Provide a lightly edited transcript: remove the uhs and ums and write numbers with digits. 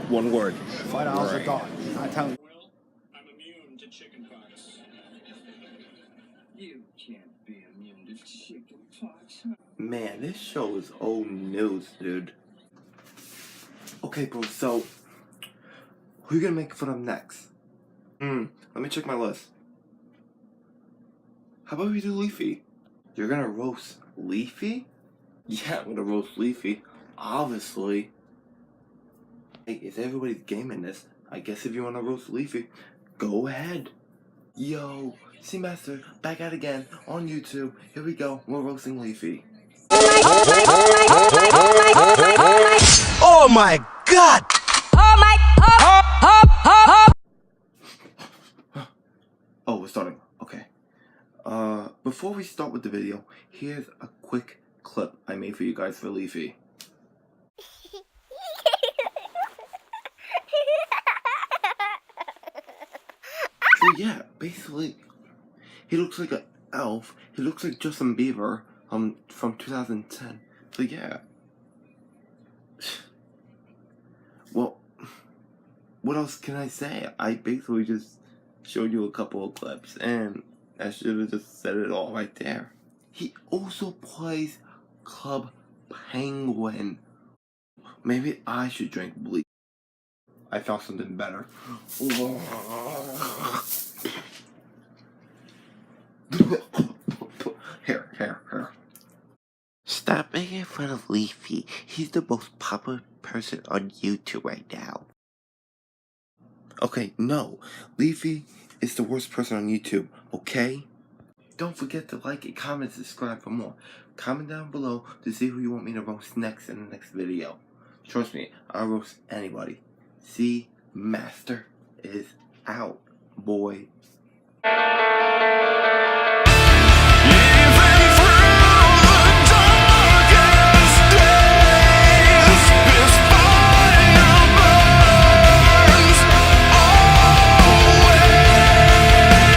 One word. $5 a dog. I tell you. Well, I'm immune to chickenpox. You can't be immune to chickenpox. Man, this show is old news, dude. Okay, bro, so who are you gonna make fun of next? Let me check my list. How about we do Leafy? You're gonna roast Leafy? Yeah, I'm gonna roast Leafy. Obviously. Hey, is everybody's gaming this? I guess if you wanna roast Leafy, go ahead. Yo, Seamaster, back at it again on YouTube. Here we go, we're roasting Leafy. Oh my God! Oh, we're starting. Okay. Before we start with the video, here's a quick clip I made for you guys for Leafy. So yeah, basically, he looks like an elf. He looks like Justin Bieber, from 2010. So yeah. Well, what else can I say? I basically just showed you a couple of clips, and I should have just said it all right there. He also plays Club Penguin. Maybe I should drink bleach. I found something better. Here. Stop making fun of Leafy. He's the most popular person on YouTube right now. Okay, no. Leafy is the worst person on YouTube, okay? Don't forget to like it, comment, subscribe for more. Comment down below to see who you want me to roast next in the next video. Trust me, I'll roast anybody. See, Master is out, boy.